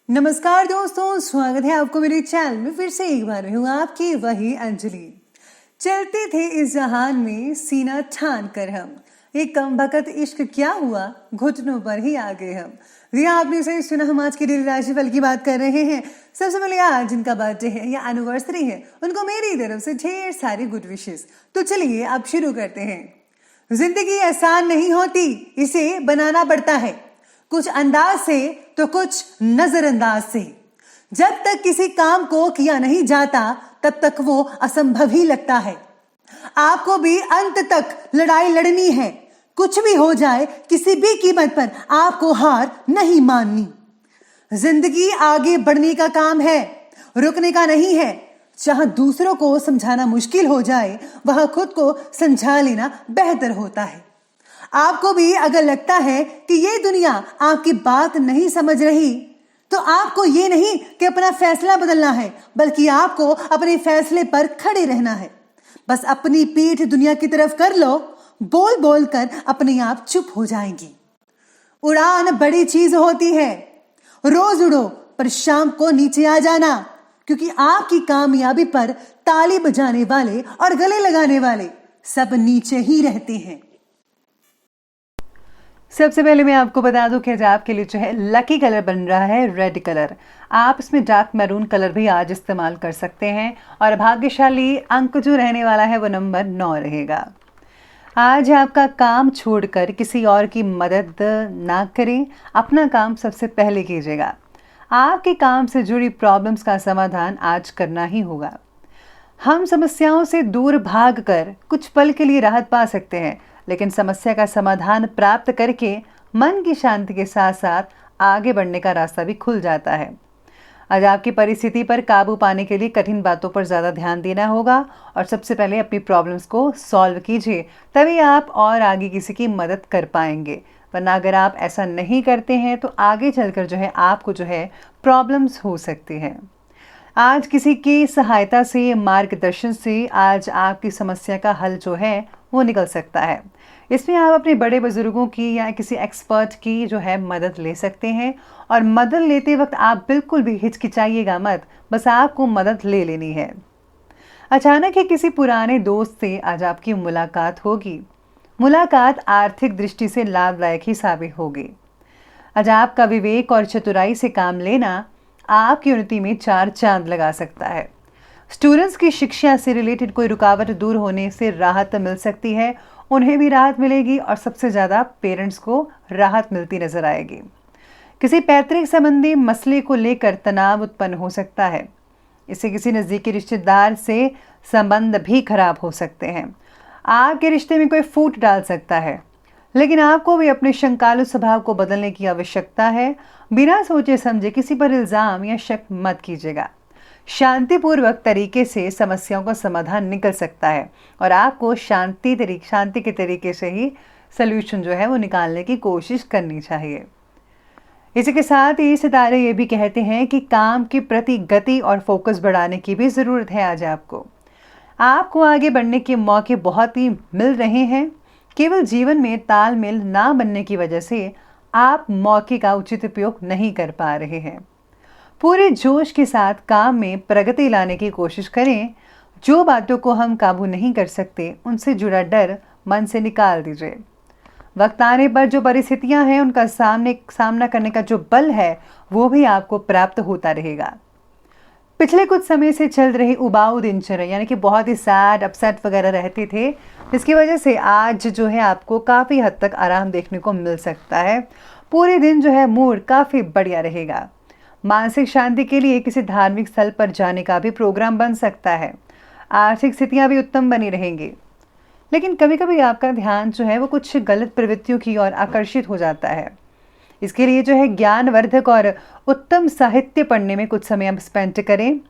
नमस्कार दोस्तों, स्वागत है आपको मेरे चैनल में। फिर से एक बार मैं हूँ आपकी वही अंजलि। चलते थे इस जहान में सीना ठान कर हम, एक कम बकत इश्क क्या हुआ, घुटनों पर ही आ गए हम। जी आपने सही सुना, हम आज की डेली राशिफल की बात कर रहे हैं। सबसे पहले आज जिनका बर्थडे है या एनिवर्सरी है उनको मेरी तरफ से ढेर सारी गुड विशेस। तो चलिए अब शुरू करते हैं। जिंदगी आसान नहीं होती, इसे बनाना पड़ता है, कुछ अंदाज से तो कुछ नजरअंदाज से। जब तक किसी काम को किया नहीं जाता तब तक वो असंभव ही लगता है। आपको भी अंत तक लड़ाई लड़नी है, कुछ भी हो जाए किसी भी कीमत पर आपको हार नहीं माननी। जिंदगी आगे बढ़ने का काम है, रुकने का नहीं है। जहां दूसरों को समझाना मुश्किल हो जाए वहां खुद को समझा लेना बेहतर होता है। आपको भी अगर लगता है कि ये दुनिया आपकी बात नहीं समझ रही तो आपको ये नहीं कि अपना फैसला बदलना है, बल्कि आपको अपने फैसले पर खड़े रहना है। बस अपनी पीठ दुनिया की तरफ कर लो, बोल बोल कर अपने आप चुप हो जाएंगी। उड़ान बड़ी चीज होती है, रोज उड़ो पर शाम को नीचे आ जाना, क्योंकि आपकी कामयाबी पर ताली बजाने वाले और गले लगाने वाले सब नीचे ही रहते हैं। सबसे पहले मैं आपको बता दूं कि आज आपके लिए जो है लकी कलर बन रहा है रेड कलर। आप इसमें डार्क मैरून कलर भी आज इस्तेमाल कर सकते हैं और भाग्यशाली अंक जो रहने वाला है वो नंबर 9 रहेगा। आज आपका काम छोड़कर किसी और की मदद ना करें, अपना काम सबसे पहले कीजिएगा। आपके काम से जुड़ी प्रॉब्लम्स का समाधान आज करना ही होगा। हम समस्याओं से दूर भागकर कुछ पल के लिए राहत पा सकते हैं, लेकिन समस्या का समाधान प्राप्त करके मन की शांति के साथ साथ आगे बढ़ने का रास्ता भी खुल जाता है। आज आपकी परिस्थिति पर काबू पाने के लिए कठिन बातों पर ज़्यादा ध्यान देना होगा और सबसे पहले अपनी प्रॉब्लम्स को सॉल्व कीजिए, तभी आप और आगे किसी की मदद कर पाएंगे। वरना अगर आप ऐसा नहीं करते हैं तो आगे चलकर जो है आपको जो है प्रॉब्लम्स हो सकती हैं। आज किसी की सहायता से, मार्गदर्शन से आज आपकी समस्या का हल जो है वो निकल सकता है। इसमें आप अपने बड़े बुजुर्गों की या किसी एक्सपर्ट की जो है मदद ले सकते हैं और मदद लेते वक्त आप बिल्कुल भी हिचकिचाइएगा मत, बस आपको मदद ले लेनी है। अचानक ही किसी पुराने दोस्त से आज आपकी मुलाकात होगी। मुलाकात आर्थिक दृष्टि से लाभदायक ही साबित होगी। आज आपका विवेक और चतुराई से काम लेना आपकी उन्नति में 4 चांद लगा सकता है। स्टूडेंट्स की शिक्षा से रिलेटेड कोई रुकावट दूर होने से राहत मिल सकती है, उन्हें भी राहत मिलेगी और सबसे ज़्यादा पेरेंट्स को राहत मिलती नजर आएगी। किसी पैतृक संबंधी मसले को लेकर तनाव उत्पन्न हो सकता है। इससे किसी नज़दीकी रिश्तेदार से संबंध भी खराब हो सकते हैं। आपके रिश्ते में कोई फूट डाल सकता है, लेकिन आपको भी अपने शंकालु स्वभाव को बदलने की आवश्यकता है। बिना सोचे समझे किसी पर इल्ज़ाम या शक मत कीजिएगा। शांतिपूर्वक तरीके से समस्याओं का समाधान निकल सकता है और आपको शांति के तरीके से ही सल्यूशन जो है वो निकालने की कोशिश करनी चाहिए। इसी के साथ ही सितारे ये भी कहते हैं कि काम के प्रति गति और फोकस बढ़ाने की भी ज़रूरत है। आज आपको आगे बढ़ने के मौके बहुत ही मिल रहे हैं। केवल जीवन में तालमेल ना बनने की वजह से आप मौके का उचित उपयोग नहीं कर पा रहे हैं। पूरे जोश के साथ काम में प्रगति लाने की कोशिश करें। जो बातों को हम काबू नहीं कर सकते उनसे जुड़ा डर मन से निकाल दीजिए। वक्त आने पर जो परिस्थितियां हैं उनका सामना करने का जो बल है वो भी आपको प्राप्त होता रहेगा। पिछले कुछ समय से चल रही उबाऊ दिनचर्या यानी कि बहुत ही सैड, अपसेट वगैरह रहते थे, जिसकी वजह से आज जो है आपको काफ़ी हद तक आराम देखने को मिल सकता है। पूरे दिन जो है मूड काफ़ी बढ़िया रहेगा। मानसिक शांति के लिए किसी धार्मिक स्थल पर जाने का भी प्रोग्राम बन सकता है। आर्थिक स्थितियां भी उत्तम बनी रहेंगी, लेकिन कभी कभी आपका ध्यान जो है वो कुछ गलत प्रवृत्तियों की ओर आकर्षित हो जाता है। इसके लिए जो है ज्ञानवर्धक और उत्तम साहित्य पढ़ने में कुछ समय आप स्पेंड करें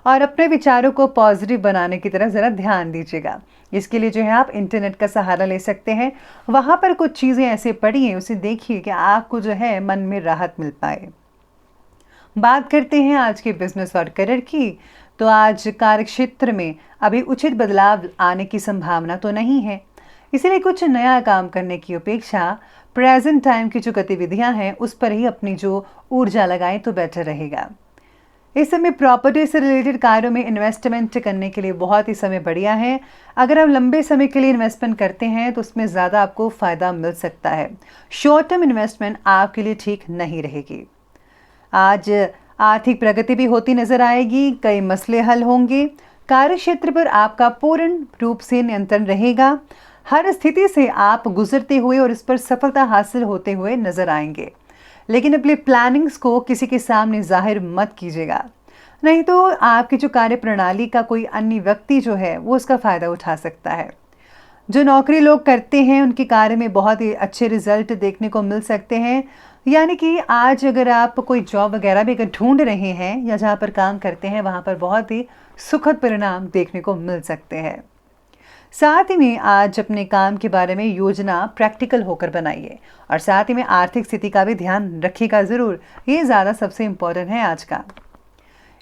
और अपने विचारों को पॉजिटिव बनाने की तरफ ज़रा ध्यान दीजिएगा। इसके लिए जो है आप इंटरनेट का सहारा ले सकते हैं। वहाँ पर कुछ चीज़ें ऐसे पढ़िए, उसे देखिए कि आपको जो है मन में राहत मिल पाए। बात करते हैं आज के बिजनेस और करियर की। तो आज कार्य क्षेत्र में अभी उचित बदलाव आने की संभावना तो नहीं है, इसलिए कुछ नया काम करने की अपेक्षा प्रेजेंट टाइम की जो गतिविधियां हैं उस पर ही अपनी जो ऊर्जा लगाएं तो बेटर रहेगा। इस समय प्रॉपर्टी से रिलेटेड कार्यों में इन्वेस्टमेंट करने के लिए बहुत ही समय बढ़िया है। अगर आप लंबे समय के लिए इन्वेस्टमेंट करते हैं तो उसमें ज़्यादा आपको फ़ायदा मिल सकता है। शॉर्ट टर्म इन्वेस्टमेंट आपके लिए ठीक नहीं रहेगी। आज आर्थिक प्रगति भी होती नजर आएगी, कई मसले हल होंगे। कार्य क्षेत्र पर आपका पूर्ण रूप से नियंत्रण रहेगा। हर स्थिति से आप गुजरते हुए और इस पर सफलता हासिल होते हुए नजर आएंगे। लेकिन अपनी प्लानिंग्स को किसी के सामने जाहिर मत कीजिएगा, नहीं तो आपकी जो कार्य प्रणाली का कोई अन्य व्यक्ति जो है वो उसका फ़ायदा उठा सकता है। जो नौकरी लोग करते हैं उनके कार्य में बहुत ही अच्छे रिजल्ट देखने को मिल सकते हैं। यानी कि आज अगर आप कोई जॉब वगैरह भी अगर ढूंढ रहे हैं या जहाँ पर काम करते हैं वहाँ पर बहुत ही सुखद परिणाम देखने को मिल सकते हैं। साथ ही में आज अपने काम के बारे में योजना प्रैक्टिकल होकर बनाइए और साथ ही में आर्थिक स्थिति का भी ध्यान रखिएगा ज़रूर। ये ज़्यादा सबसे इम्पोर्टेंट है आज का।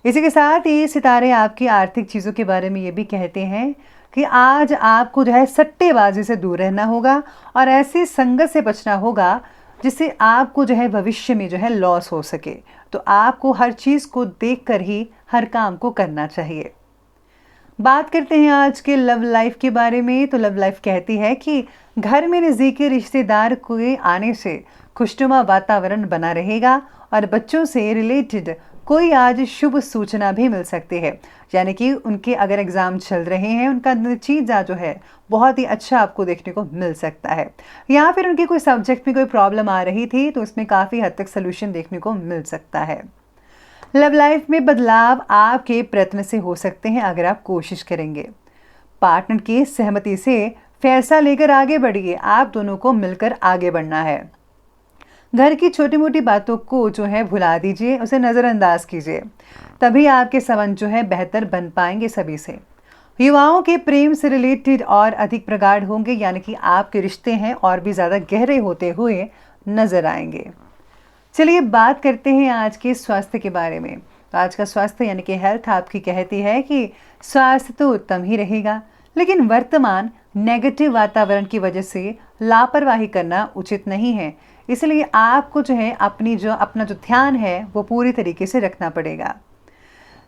इसी के साथ ही सितारे आपकी आर्थिक चीज़ों के बारे में ये भी कहते हैं कि आज आपको जो है सट्टेबाजी से दूर रहना होगा और ऐसी संगत से बचना होगा जिससे आपको जो है भविष्य में जो है लॉस हो सके। तो आपको हर चीज़ को देखकर ही हर काम को करना चाहिए। बात करते हैं आज के लव लाइफ के बारे में। तो लव लाइफ कहती है कि घर में नज़दीकी रिश्तेदार के आने से खुशनुमा वातावरण बना रहेगा और बच्चों से रिलेटेड कोई आज शुभ सूचना भी मिल सकती है। यानी कि उनके अगर एग्ज़ाम चल रहे हैं उनका नतीजा जो है बहुत ही अच्छा आपको देखने को मिल सकता है, या फिर उनके कोई सब्जेक्ट में कोई प्रॉब्लम आ रही थी तो उसमें काफ़ी हद तक सोल्यूशन देखने को मिल सकता है। लव लाइफ में बदलाव आपके प्रयत्न से हो सकते हैं अगर आप कोशिश करेंगे। पार्टनर की सहमति से फैसला लेकर आगे बढ़िए। आप दोनों को मिलकर आगे बढ़ना है। घर की छोटी मोटी बातों को जो है भुला दीजिए, उसे नज़रअंदाज कीजिए, तभी आपके संबंध जो है बेहतर बन पाएंगे सभी से। युवाओं के प्रेम से रिलेटेड और अधिक प्रगाढ़ होंगे, यानी कि आपके रिश्ते हैं और भी ज़्यादा गहरे होते हुए नजर आएंगे। चलिए बात करते हैं आज के स्वास्थ्य के बारे में। तो आज का स्वास्थ्य यानी कि हेल्थ आपकी कहती है कि स्वास्थ्य तो उत्तम ही रहेगा, लेकिन वर्तमान नेगेटिव वातावरण की वजह से लापरवाही करना उचित नहीं है। इसलिए आपको जो है अपना जो ध्यान है वो पूरी तरीके से रखना पड़ेगा।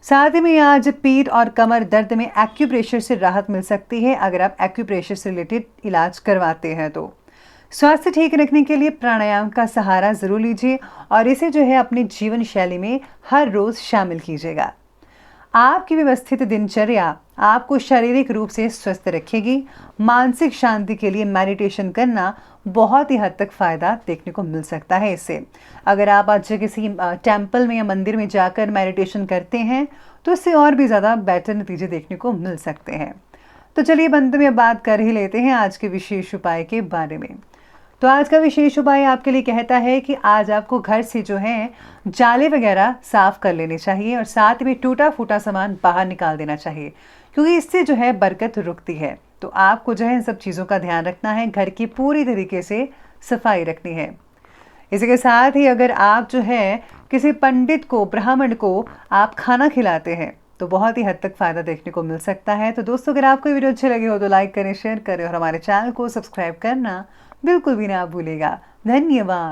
साथ ही में आज पीठ और कमर दर्द में एक्यूप्रेशर से राहत मिल सकती है अगर आप एक्यूप्रेशर से रिलेटेड इलाज करवाते हैं तो। स्वास्थ्य ठीक रखने के लिए प्राणायाम का सहारा जरूर लीजिए और इसे जो है अपनी जीवन शैली में हर रोज शामिल कीजिएगा। आपकी व्यवस्थित दिनचर्या आपको शारीरिक रूप से स्वस्थ रखेगी। मानसिक शांति के लिए मेडिटेशन करना बहुत ही हद तक फ़ायदा देखने को मिल सकता है इससे। अगर आप आज किसी टेम्पल में या मंदिर में जाकर मेडिटेशन करते हैं तो इससे और भी ज़्यादा बेटर नतीजे देखने को मिल सकते हैं। तो चलिए अंत में बात कर ही लेते हैं आज के विशेष उपाय के बारे में। तो आज का विशेष उपाय आपके लिए कहता है कि आज आपको घर से जो है जाले वगैरह साफ कर लेने चाहिए और साथ में टूटा फूटा सामान बाहर निकाल देना चाहिए, क्योंकि इससे जो है बरकत रुकती है। तो आपको जो है इन सब चीज़ों का ध्यान रखना है, घर की पूरी तरीके से सफाई रखनी है। इसी के साथ ही अगर आप जो है किसी पंडित को, ब्राह्मण को आप खाना खिलाते हैं तो बहुत ही हद तक फ़ायदा देखने को मिल सकता है। तो दोस्तों अगर आपको वीडियो अच्छे लगे हो तो लाइक करें, शेयर करें और हमारे चैनल को सब्सक्राइब करना बिल्कुल भी ना भूलेगा। धन्यवाद।